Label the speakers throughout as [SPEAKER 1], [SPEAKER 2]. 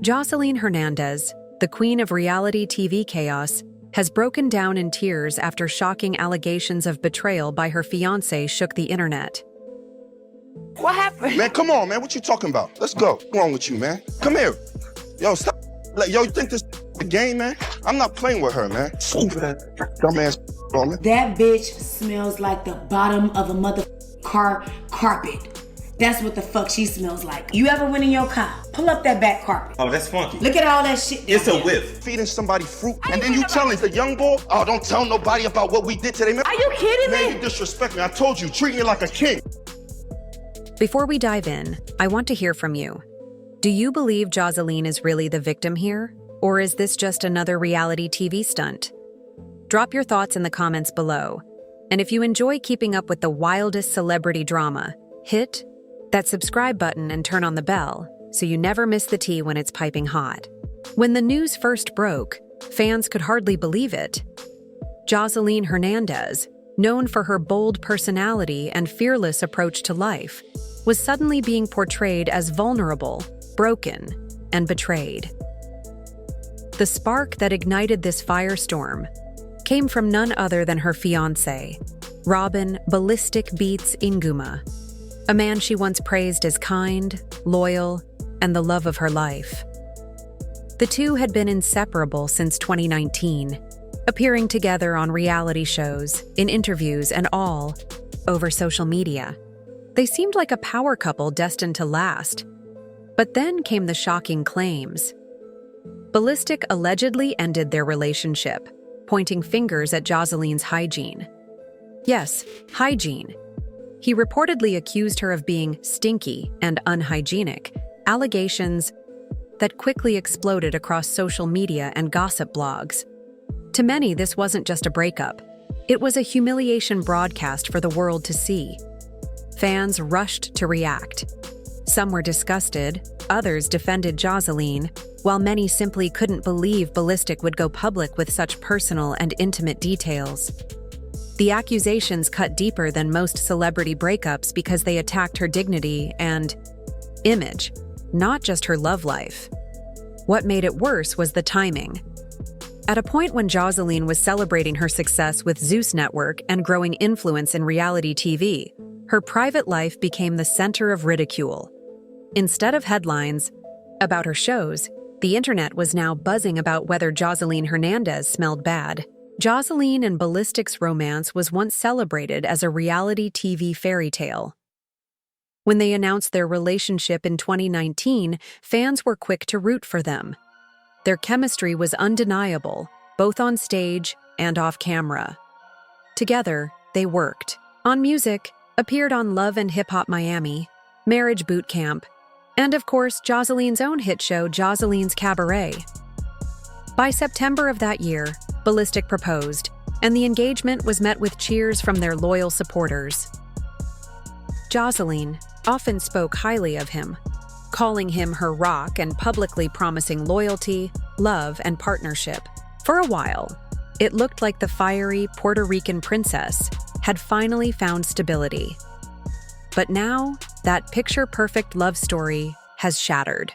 [SPEAKER 1] Joseline Hernandez, the queen of reality TV chaos, has broken down in tears after shocking allegations of betrayal by her fiancé shook the internet.
[SPEAKER 2] What happened?
[SPEAKER 3] Man, come on, man. What you talking about? Let's go. What's wrong with you, man? Come here. Yo, stop. Yo, you think this a game, man? I'm not playing with her, man. Stupid dumbass, man.
[SPEAKER 2] That bitch smells like the bottom of a car carpet. That's what the fuck she smells like. You ever went in your car? Pull up that back carpet.
[SPEAKER 4] Oh, that's funky.
[SPEAKER 2] Look at all that shit.
[SPEAKER 4] It's a whiff.
[SPEAKER 3] Feeding somebody fruit, and then you telling the young boy, oh, don't tell nobody about what we did today, man.
[SPEAKER 2] Are you kidding me?
[SPEAKER 3] Man, you disrespect me. I told you, treat me like a king.
[SPEAKER 1] Before we dive in, I want to hear from you. Do you believe Joseline is really the victim here? Or is this just another reality TV stunt? Drop your thoughts in the comments below. And if you enjoy keeping up with the wildest celebrity drama, hit that subscribe button and turn on the bell so you never miss the tea when it's piping hot. When the news first broke, fans could hardly believe it. Joseline Hernandez, known for her bold personality and fearless approach to life, was suddenly being portrayed as vulnerable, broken, and betrayed. The spark that ignited this firestorm came from none other than her fiancé, Robin Ballistic Beats Ingouma, a man she once praised as kind, loyal, and the love of her life. The two had been inseparable since 2019, appearing together on reality shows, in interviews, and all over social media. They seemed like a power couple destined to last. But then came the shocking claims. Ballistic allegedly ended their relationship, pointing fingers at Joseline's hygiene. Yes, hygiene. He reportedly accused her of being stinky and unhygienic, allegations that quickly exploded across social media and gossip blogs. To many, this wasn't just a breakup. It was a humiliation broadcast for the world to see. Fans rushed to react. Some were disgusted, others defended Joseline, while many simply couldn't believe Ballistic would go public with such personal and intimate details. The accusations cut deeper than most celebrity breakups because they attacked her dignity and image, not just her love life. What made it worse was the timing. At a point when Joseline was celebrating her success with Zeus Network and growing influence in reality TV, her private life became the center of ridicule. Instead of headlines about her shows, the internet was now buzzing about whether Joseline Hernandez smelled bad. Joseline and Ballistic's romance was once celebrated as a reality TV fairy tale. When they announced their relationship in 2019, fans were quick to root for them. Their chemistry was undeniable, both on stage and off camera. Together, they worked on music, appeared on Love and Hip Hop Miami, Marriage Boot Camp, and of course, Joseline's own hit show, Joseline's Cabaret. By September of that year, Ballistic proposed, and the engagement was met with cheers from their loyal supporters. Joseline often spoke highly of him, calling him her rock and publicly promising loyalty, love, and partnership. For a while, it looked like the fiery Puerto Rican princess had finally found stability. But now, that picture-perfect love story has shattered.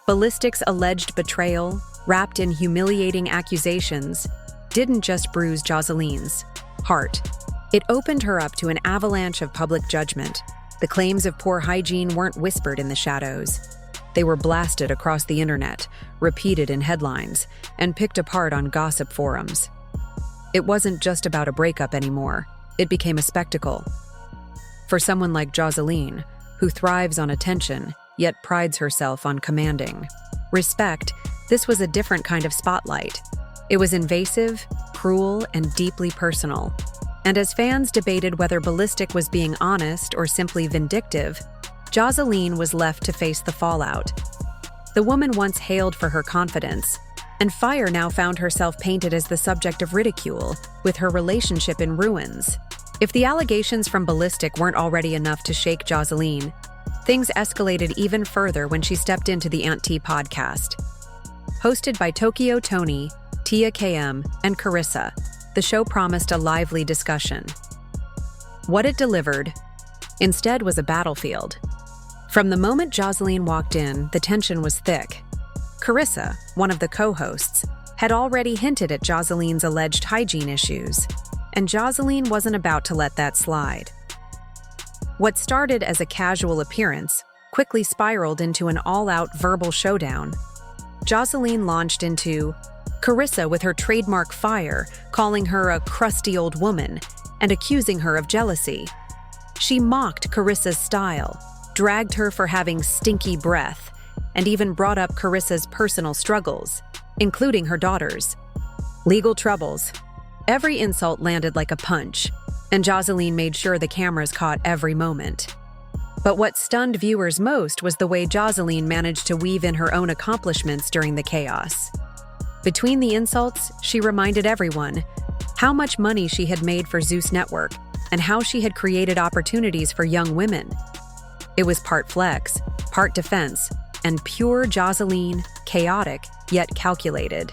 [SPEAKER 1] Ballistic's alleged betrayal, wrapped in humiliating accusations, didn't just bruise Joseline's heart. It opened her up to an avalanche of public judgment. The claims of poor hygiene weren't whispered in the shadows. They were blasted across the internet, repeated in headlines, and picked apart on gossip forums. It wasn't just about a breakup anymore. It became a spectacle. For someone like Joseline, who thrives on attention, yet prides herself on commanding respect, this was a different kind of spotlight. It was invasive, cruel, and deeply personal. And as fans debated whether Ballistic was being honest or simply vindictive, Joseline was left to face the fallout. The woman once hailed for her confidence, and Fire now found herself painted as the subject of ridicule, with her relationship in ruins. If the allegations from Ballistic weren't already enough to shake Joseline, things escalated even further when she stepped into the Aunt T podcast. Hosted by Tokyo Tony, Tia KM, and Carissa, the show promised a lively discussion. What it delivered, instead, was a battlefield. From the moment Joseline walked in, the tension was thick. Carissa, one of the co-hosts, had already hinted at Joseline's alleged hygiene issues, and Joseline wasn't about to let that slide. What started as a casual appearance quickly spiraled into an all-out verbal showdown. Joseline launched into Carissa with her trademark fire, calling her a crusty old woman and accusing her of jealousy. She mocked Carissa's style, dragged her for having stinky breath, and even brought up Carissa's personal struggles, including her daughter's. Legal troubles. Every insult landed like a punch, and Joseline made sure the cameras caught every moment. But what stunned viewers most was the way Joseline managed to weave in her own accomplishments during the chaos. Between the insults, she reminded everyone how much money she had made for Zeus Network and how she had created opportunities for young women. It was part flex, part defense, and pure Joseline, chaotic yet calculated.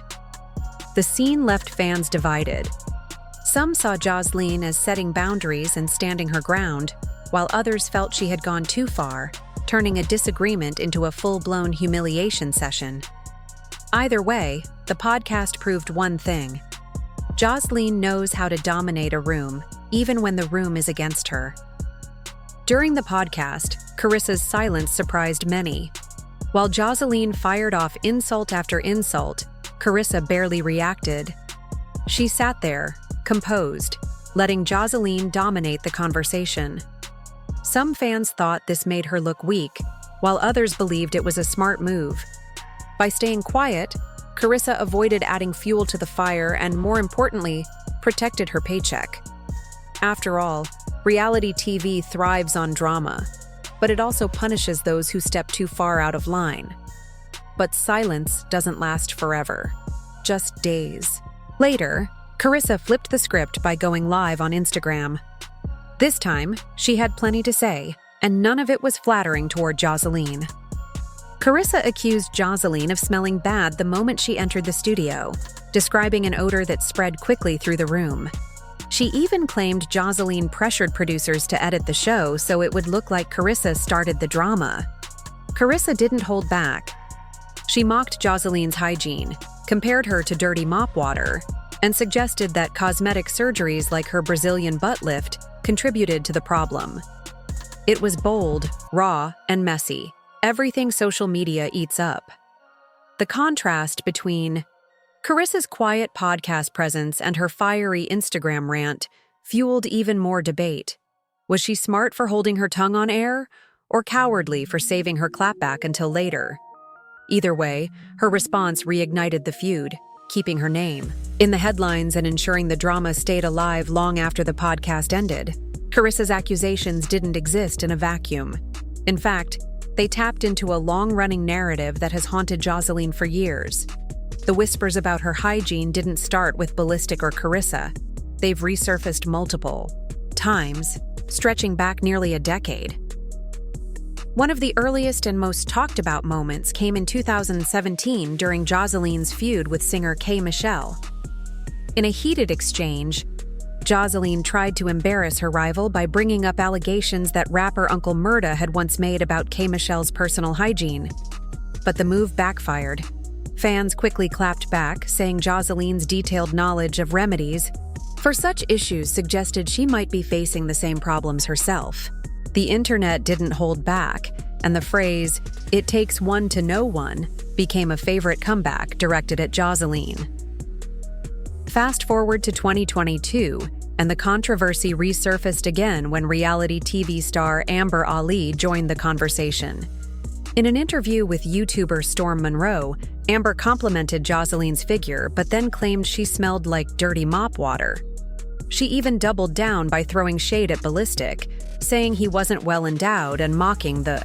[SPEAKER 1] The scene left fans divided. Some saw Joseline as setting boundaries and standing her ground, while others felt she had gone too far, turning a disagreement into a full-blown humiliation session. Either way, the podcast proved one thing. Joseline knows how to dominate a room, even when the room is against her. During the podcast, Carissa's silence surprised many. While Joseline fired off insult after insult, Carissa barely reacted. She sat there, composed, letting Joseline dominate the conversation. Some fans thought this made her look weak, while others believed it was a smart move. By staying quiet, Carissa avoided adding fuel to the fire and, more importantly, protected her paycheck. After all, reality TV thrives on drama, but it also punishes those who step too far out of line. But silence doesn't last forever, just days. Later, Carissa flipped the script by going live on Instagram. This time, she had plenty to say, and none of it was flattering toward Joseline. Carissa accused Joseline of smelling bad the moment she entered the studio, describing an odor that spread quickly through the room. She even claimed Joseline pressured producers to edit the show so it would look like Carissa started the drama. Carissa didn't hold back. She mocked Joseline's hygiene, compared her to dirty mop water, and suggested that cosmetic surgeries like her Brazilian butt lift contributed to the problem. It was bold, raw, and messy, everything social media eats up. The contrast between Carissa's quiet podcast presence and her fiery Instagram rant fueled even more debate. Was she smart for holding her tongue on air, or cowardly for saving her clapback until later? Either way, her response reignited the feud, keeping her name in the headlines and ensuring the drama stayed alive long after the podcast ended. Carissa's accusations didn't exist in a vacuum. In fact, they tapped into a long-running narrative that has haunted Joseline for years. The whispers about her hygiene didn't start with Ballistic or Carissa. They've resurfaced multiple times, stretching back nearly a decade. One of the earliest and most talked about moments came in 2017 during Joseline's feud with singer K. Michelle. In a heated exchange, Joseline tried to embarrass her rival by bringing up allegations that rapper Uncle Murda had once made about K. Michelle's personal hygiene. But the move backfired. Fans quickly clapped back, saying Joseline's detailed knowledge of remedies for such issues suggested she might be facing the same problems herself. The internet didn't hold back, and the phrase, "it takes one to know one," became a favorite comeback directed at Joseline. Fast forward to 2022, and the controversy resurfaced again when reality TV star Amber Ali joined the conversation. In an interview with YouTuber Storm Monroe, Amber complimented Joseline's figure but then claimed she smelled like dirty mop water. She even doubled down by throwing shade at Ballistic, saying he wasn't well endowed and mocking the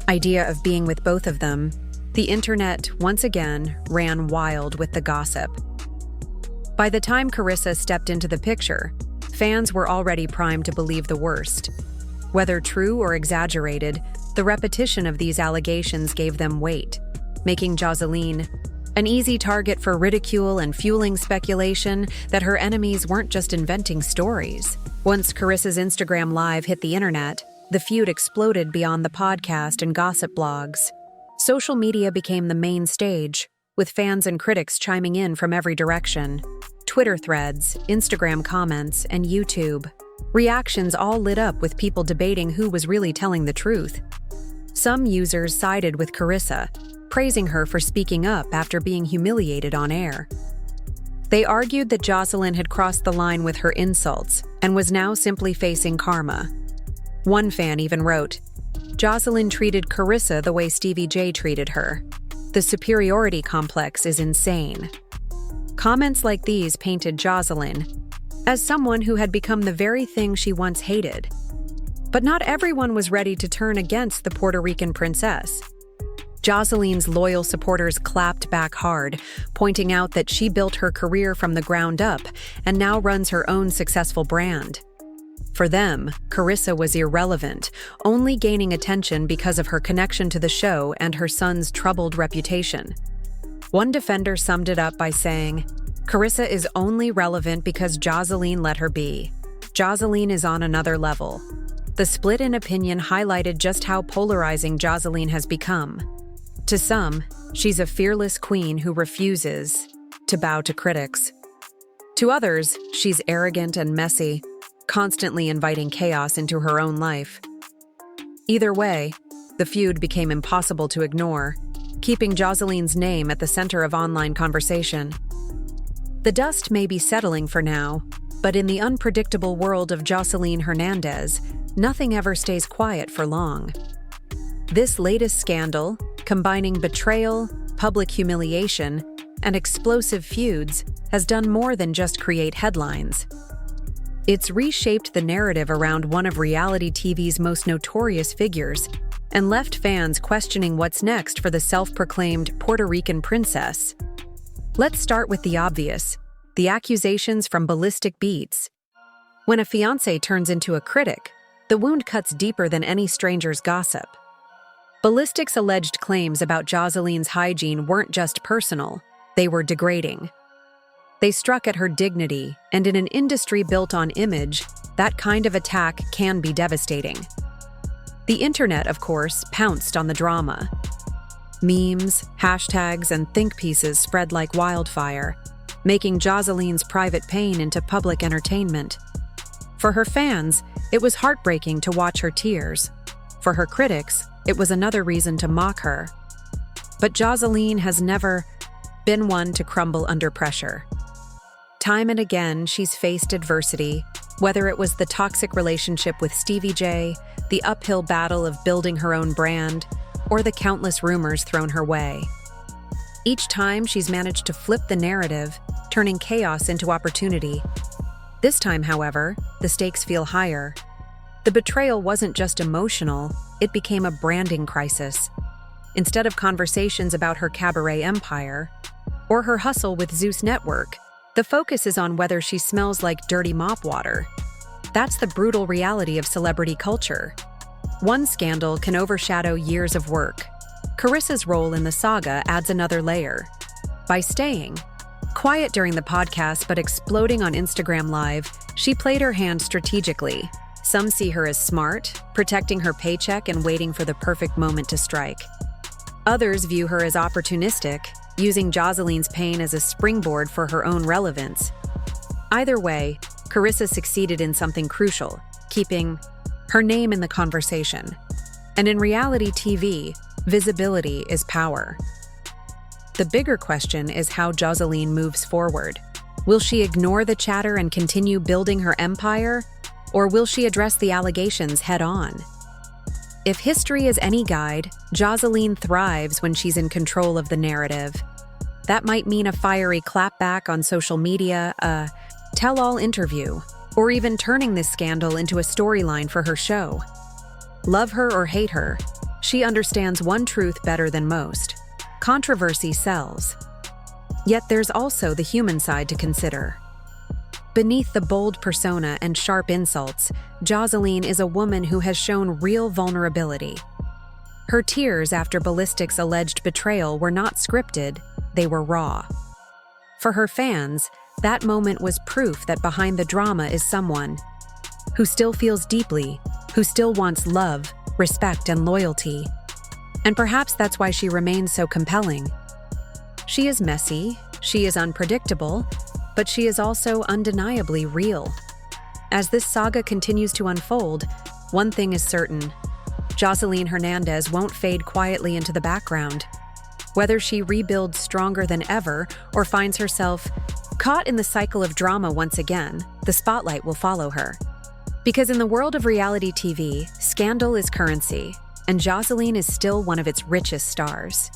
[SPEAKER 1] idea of being with both of them. The internet, once again, ran wild with the gossip. By the time Carissa stepped into the picture, fans were already primed to believe the worst. Whether true or exaggerated, the repetition of these allegations gave them weight, making Joseline an easy target for ridicule and fueling speculation that her enemies weren't just inventing stories. Once Carissa's Instagram Live hit the internet, the feud exploded beyond the podcast and gossip blogs. Social media became the main stage, with fans and critics chiming in from every direction. Twitter threads, Instagram comments, and YouTube. Reactions all lit up with people debating who was really telling the truth. Some users sided with Carissa, praising her for speaking up after being humiliated on air. They argued that Joseline had crossed the line with her insults and was now simply facing karma. One fan even wrote, "Joseline treated Carissa the way Stevie J treated her. The superiority complex is insane." Comments like these painted Joseline as someone who had become the very thing she once hated. But not everyone was ready to turn against the Puerto Rican princess. Joseline's loyal supporters clapped back hard, pointing out that she built her career from the ground up and now runs her own successful brand. For them, Carissa was irrelevant, only gaining attention because of her connection to the show and her son's troubled reputation. One defender summed it up by saying, "Carissa is only relevant because Joseline let her be. Joseline is on another level." The split in opinion highlighted just how polarizing Joseline has become. To some, she's a fearless queen who refuses to bow to critics. To others, she's arrogant and messy, constantly inviting chaos into her own life. Either way, the feud became impossible to ignore, keeping Joseline's name at the center of online conversation. The dust may be settling for now, but in the unpredictable world of Joseline Hernandez, nothing ever stays quiet for long. This latest scandal, combining betrayal, public humiliation, and explosive feuds, has done more than just create headlines. It's reshaped the narrative around one of reality TV's most notorious figures and left fans questioning what's next for the self-proclaimed Puerto Rican princess. Let's start with the obvious, the accusations from Ballistic Beats. When a fiancé turns into a critic, the wound cuts deeper than any stranger's gossip. Ballistic's alleged claims about Joseline's hygiene weren't just personal, they were degrading. They struck at her dignity, and in an industry built on image, that kind of attack can be devastating. The internet, of course, pounced on the drama. Memes, hashtags, and think pieces spread like wildfire, making Joseline's private pain into public entertainment. For her fans, it was heartbreaking to watch her tears. For her critics, it was another reason to mock her. But Joseline has never been one to crumble under pressure. Time and again, she's faced adversity, whether it was the toxic relationship with Stevie J, the uphill battle of building her own brand, or the countless rumors thrown her way. Each time, she's managed to flip the narrative, turning chaos into opportunity. This time, however, the stakes feel higher. The betrayal wasn't just emotional, it became a branding crisis. Instead of conversations about her cabaret empire or her hustle with Zeus Network, the focus is on whether she smells like dirty mop water. That's the brutal reality of celebrity culture. One scandal can overshadow years of work. Carissa's role in the saga adds another layer. By staying quiet during the podcast but exploding on Instagram Live, she played her hand strategically. Some see her as smart, protecting her paycheck and waiting for the perfect moment to strike. Others view her as opportunistic, using Joseline's pain as a springboard for her own relevance. Either way, Carissa succeeded in something crucial, keeping her name in the conversation. And in reality TV, visibility is power. The bigger question is how Joseline moves forward. Will she ignore the chatter and continue building her empire, or will she address the allegations head-on? If history is any guide, Joseline thrives when she's in control of the narrative. That might mean a fiery clapback on social media, a tell-all interview, or even turning this scandal into a storyline for her show. Love her or hate her, she understands one truth better than most: controversy sells. Yet there's also the human side to consider. Beneath the bold persona and sharp insults, Joseline is a woman who has shown real vulnerability. Her tears after Ballistic's alleged betrayal were not scripted, they were raw. For her fans, that moment was proof that behind the drama is someone who still feels deeply, who still wants love, respect, and loyalty. And perhaps that's why she remains so compelling. She is messy, she is unpredictable, but she is also undeniably real. As this saga continues to unfold, one thing is certain: Joseline Hernandez won't fade quietly into the background. Whether she rebuilds stronger than ever or finds herself caught in the cycle of drama once again, the spotlight will follow her. Because in the world of reality TV, scandal is currency, and Joseline is still one of its richest stars.